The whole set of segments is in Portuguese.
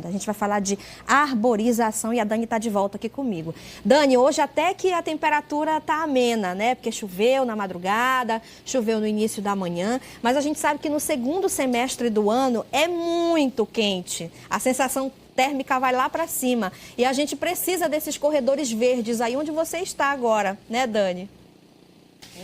A gente vai falar de arborização e a Dani está de volta aqui comigo. Dani, hoje até que a temperatura está amena, né? Porque choveu na madrugada, choveu no início da manhã, mas a gente sabe que no segundo semestre do ano é muito quente. A sensação térmica vai lá para cima e a gente precisa desses corredores verdes aí onde você está agora, né, Dani?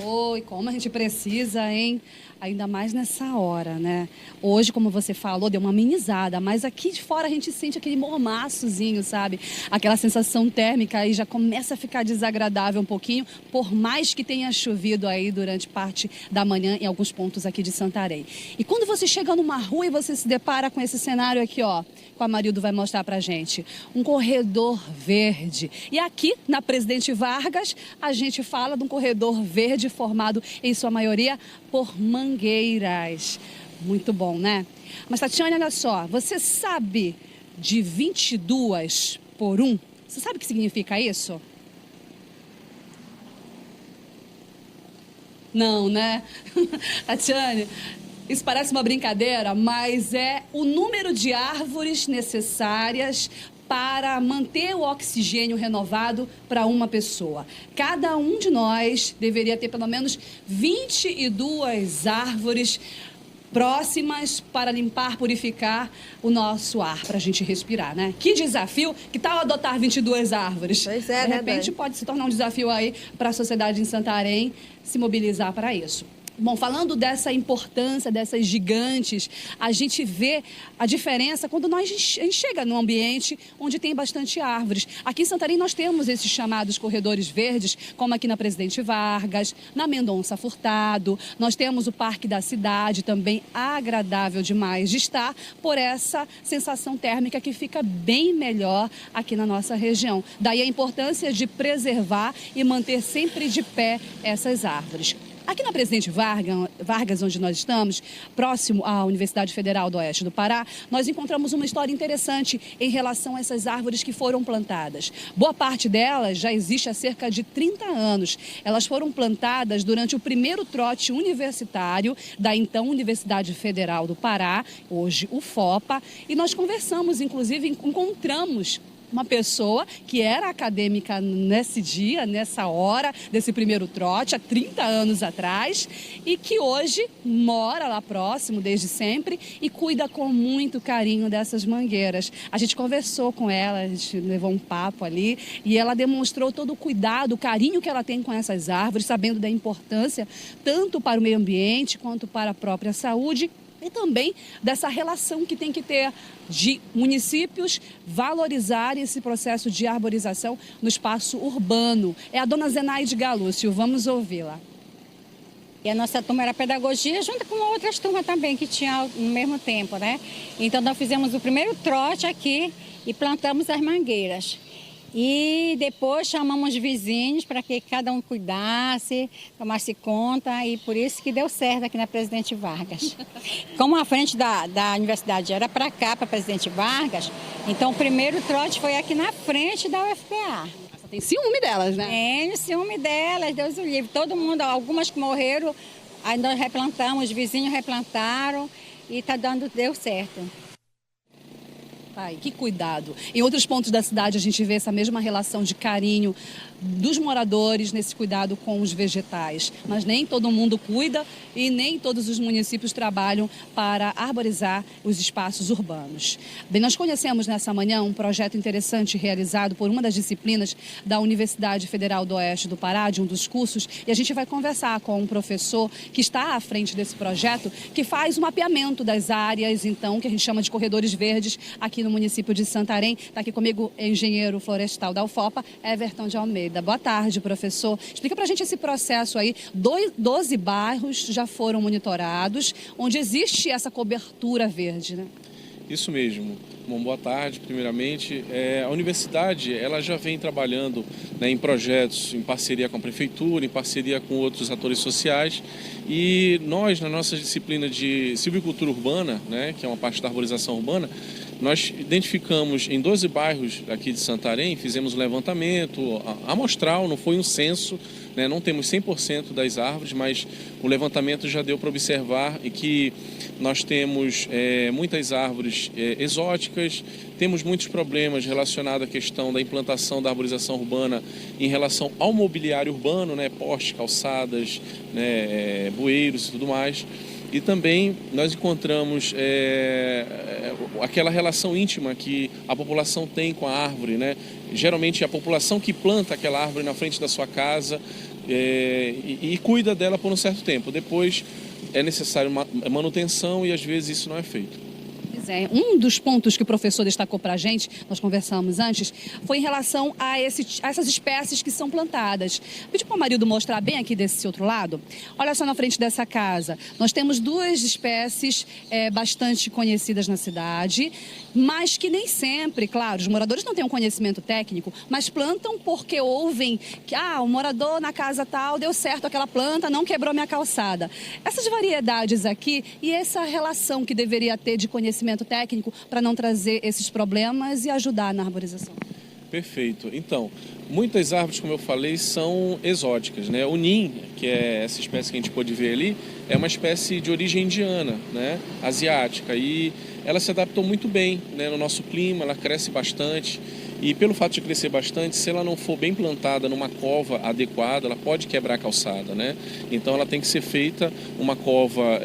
Oi, como a gente precisa, hein? Ainda mais nessa hora, né? Hoje, como você falou, deu uma amenizada, mas aqui de fora a gente sente aquele mormaçozinho, sabe? Aquela sensação térmica aí já começa a ficar desagradável um pouquinho, por mais que tenha chovido aí durante parte da manhã em alguns pontos aqui de Santarém. E quando você chega numa rua e você se depara com esse cenário aqui, ó, que o Amarildo vai mostrar pra gente, um corredor verde. E aqui, na Presidente Vargas, a gente fala de um corredor verde formado, em sua maioria, por mangueiras. Muito bom, né? Mas, Tatiane, olha só, você sabe de 22 por 1? Você sabe o que significa isso? Não, né? Tatiane, isso parece uma brincadeira, mas é o número de árvores necessárias para manter o oxigênio renovado para uma pessoa. Cada um de nós deveria ter pelo menos 22 árvores próximas para limpar, purificar o nosso ar, para a gente respirar, né? Que desafio! Que tal adotar 22 árvores? Pois é, de né, repente Dani? pode se tornar um desafio aí para a sociedade em Santarém se mobilizar para isso. Bom, falando dessa importância dessas gigantes, a gente vê a diferença quando a gente chega num ambiente onde tem bastante árvores. Aqui em Santarém nós temos esses chamados corredores verdes, como aqui na Presidente Vargas, na Mendonça Furtado. Nós temos o Parque da Cidade, também agradável demais de estar, por essa sensação térmica que fica bem melhor aqui na nossa região. Daí a importância de preservar e manter sempre de pé essas árvores. Aqui na Presidente Vargas, onde nós estamos, próximo à Universidade Federal do Oeste do Pará, nós encontramos uma história interessante em relação a essas árvores que foram plantadas. Boa parte delas já existe há cerca de 30 anos. Elas foram plantadas durante o primeiro trote universitário da então Universidade Federal do Pará, hoje UFOPA, e nós conversamos, inclusive encontramos uma pessoa que era acadêmica nesse dia, nessa hora, desse primeiro trote, há 30 anos atrás, e que hoje mora lá próximo desde sempre e cuida com muito carinho dessas mangueiras. A gente conversou com ela, a gente levou um papo ali e ela demonstrou todo o cuidado, o carinho que ela tem com essas árvores, sabendo da importância tanto para o meio ambiente quanto para a própria saúde. E também dessa relação que tem que ter de municípios valorizarem esse processo de arborização no espaço urbano. É a dona Zenaide Galúcio, vamos ouvi-la. E a nossa turma era pedagogia, junto com outras turmas também que tinha no mesmo tempo, né? Então nós fizemos o primeiro trote aqui e plantamos as mangueiras. E depois chamamos vizinhos para que cada um cuidasse, tomasse conta, e por isso que deu certo aqui na Presidente Vargas. Como a frente da universidade era para cá, para Presidente Vargas, então o primeiro trote foi aqui na frente da UFPA. Você tem ciúme delas, né? Tem ciúme delas, Deus o livre. Todo mundo, algumas que morreram, aí nós replantamos, os vizinhos replantaram e deu certo. Ai, que cuidado. Em outros pontos da cidade a gente vê essa mesma relação de carinho dos moradores nesse cuidado com os vegetais. Mas nem todo mundo cuida e nem todos os municípios trabalham para arborizar os espaços urbanos. Bem, nós conhecemos nessa manhã um projeto interessante realizado por uma das disciplinas da Universidade Federal do Oeste do Pará, de um dos cursos, e a gente vai conversar com um professor que está à frente desse projeto, que faz o mapeamento das áreas, então, que a gente chama de corredores verdes aqui no município de Santarém. Está aqui comigo o engenheiro florestal da UFOPA, Everton de Almeida. Boa tarde, professor. Explica pra gente esse processo aí. 12 bairros já foram monitorados, onde existe essa cobertura verde, né? Isso mesmo. Bom, boa tarde, primeiramente. A universidade ela já vem trabalhando, né, em projetos em parceria com a prefeitura, em parceria com outros atores sociais, e nós, na nossa disciplina de silvicultura urbana, né, que é uma parte da arborização urbana, nós identificamos em 12 bairros aqui de Santarém, fizemos um levantamento amostral, não foi um censo, né? Não temos 100% das árvores, mas o levantamento já deu para observar que nós temos muitas árvores exóticas, temos muitos problemas relacionados à questão da implantação da arborização urbana em relação ao mobiliário urbano, né? Postes, calçadas, né? Bueiros e tudo mais. E também nós encontramos aquela relação íntima que a população tem com a árvore, né? Geralmente é a população que planta aquela árvore na frente da sua casa e cuida dela por um certo tempo. Depois é necessário manutenção e às vezes isso não é feito. Um dos pontos que o professor destacou para a gente, nós conversamos antes, foi em relação a essas espécies que são plantadas. Pedi para o Amarildo mostrar bem aqui desse outro lado. Olha só na frente dessa casa. Nós temos duas espécies bastante conhecidas na cidade, mas que nem sempre, claro, os moradores não têm um conhecimento técnico, mas plantam porque ouvem que o morador na casa tal deu certo aquela planta, não quebrou minha calçada. Essas variedades aqui e essa relação que deveria ter de conhecimento técnico para não trazer esses problemas e ajudar na arborização. Perfeito. Então, muitas árvores, como eu falei, são exóticas, né? O nim, que é essa espécie que a gente pode ver ali, é uma espécie de origem indiana, né? Asiática, e ela se adaptou muito bem, né? No nosso clima, ela cresce bastante. E pelo fato de crescer bastante, se ela não for bem plantada numa cova adequada, ela pode quebrar a calçada, né? Então ela tem que ser feita uma cova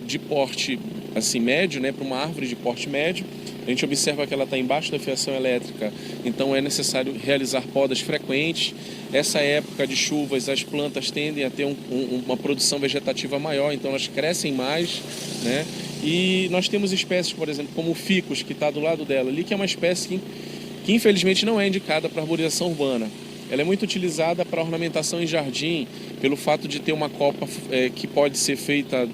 de porte assim médio, né, para uma árvore de porte médio. A gente observa que ela está embaixo da fiação elétrica, então é necessário realizar podas frequentes. Essa época de chuvas, as plantas tendem a ter uma produção vegetativa maior, então elas crescem mais, né? E nós temos espécies, por exemplo, como o ficus, que está do lado dela ali, que é uma espécie que infelizmente não é indicada para arborização urbana. Ela é muito utilizada para ornamentação em jardim, pelo fato de ter uma copa que pode ser feita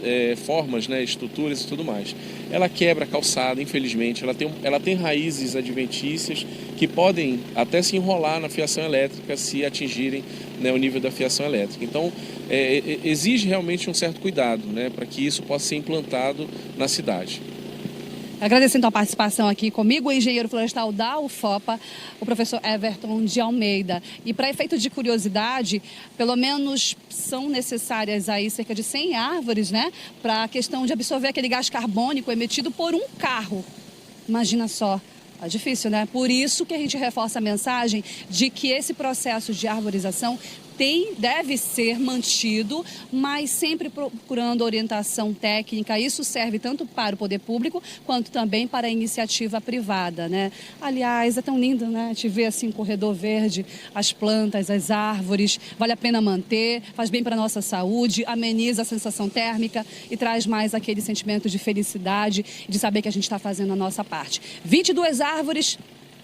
formas, né, estruturas e tudo mais. Ela quebra a calçada, infelizmente, ela tem raízes adventícias que podem até se enrolar na fiação elétrica se atingirem, né, o nível da fiação elétrica. Então, exige realmente um certo cuidado, né, para que isso possa ser implantado na cidade. Agradecendo a participação aqui comigo, o engenheiro florestal da UFOPA, o professor Everton de Almeida. E para efeito de curiosidade, pelo menos são necessárias aí cerca de 100 árvores, né? Para a questão de absorver aquele gás carbônico emitido por um carro. Imagina só. É difícil, né? Por isso que a gente reforça a mensagem de que esse processo de arborização deve ser mantido, mas sempre procurando orientação técnica. Isso serve tanto para o poder público quanto também para a iniciativa privada, né? Aliás, é tão lindo, né? Te ver assim, corredor verde, as plantas, as árvores, vale a pena manter, faz bem para a nossa saúde, ameniza a sensação térmica e traz mais aquele sentimento de felicidade e de saber que a gente está fazendo a nossa parte. 22 árvores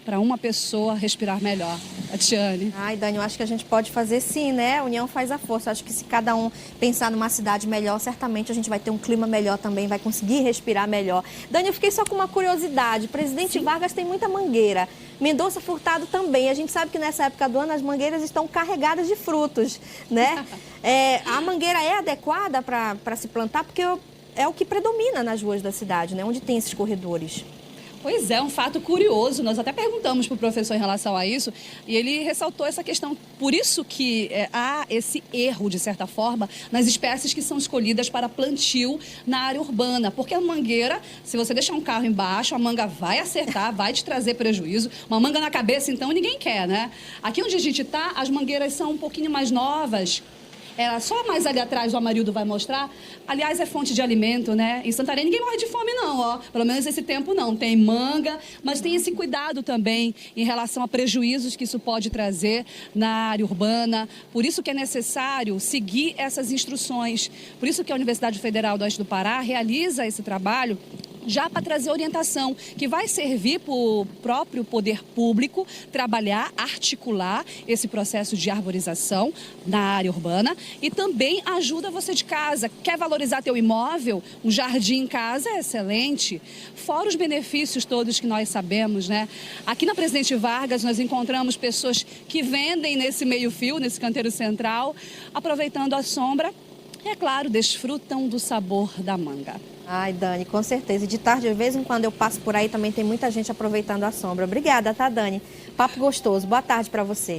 para uma pessoa respirar melhor. Atiane. Ai, Dani, eu acho que a gente pode fazer sim, né? A união faz a força. Eu acho que se cada um pensar numa cidade melhor, certamente a gente vai ter um clima melhor também, vai conseguir respirar melhor. Dani, eu fiquei só com uma curiosidade. Presidente Vargas tem muita mangueira. Mendonça Furtado também. A gente sabe que nessa época do ano as mangueiras estão carregadas de frutos, né? A mangueira é adequada para se plantar, porque é o que predomina nas ruas da cidade, né? Onde tem esses corredores. Pois é, um fato curioso. Nós até perguntamos para o professor em relação a isso e ele ressaltou essa questão. Por isso que há esse erro, de certa forma, nas espécies que são escolhidas para plantio na área urbana. Porque a mangueira, se você deixar um carro embaixo, a manga vai acertar, vai te trazer prejuízo. Uma manga na cabeça, então, ninguém quer, né? Aqui onde a gente está, as mangueiras são um pouquinho mais novas. Só mais ali atrás o Amarildo vai mostrar. Aliás, é fonte de alimento, né? Em Santarém ninguém morre de fome, não, ó. Pelo menos esse tempo não. Tem manga, mas tem esse cuidado também em relação a prejuízos que isso pode trazer na área urbana. Por isso que é necessário seguir essas instruções. Por isso que a Universidade Federal do Oeste do Pará realiza esse trabalho já para trazer orientação, que vai servir para o próprio poder público trabalhar, articular esse processo de arborização na área urbana e também ajuda você de casa. Quer valorizar teu imóvel? Um jardim em casa é excelente. Fora os benefícios todos que nós sabemos, né? Aqui na Presidente Vargas nós encontramos pessoas que vendem nesse meio-fio, nesse canteiro central, aproveitando a sombra e, é claro, desfrutam do sabor da manga. Ai, Dani, com certeza. E de tarde, de vez em quando eu passo por aí, também tem muita gente aproveitando a sombra. Obrigada, tá, Dani? Papo gostoso. Boa tarde para você.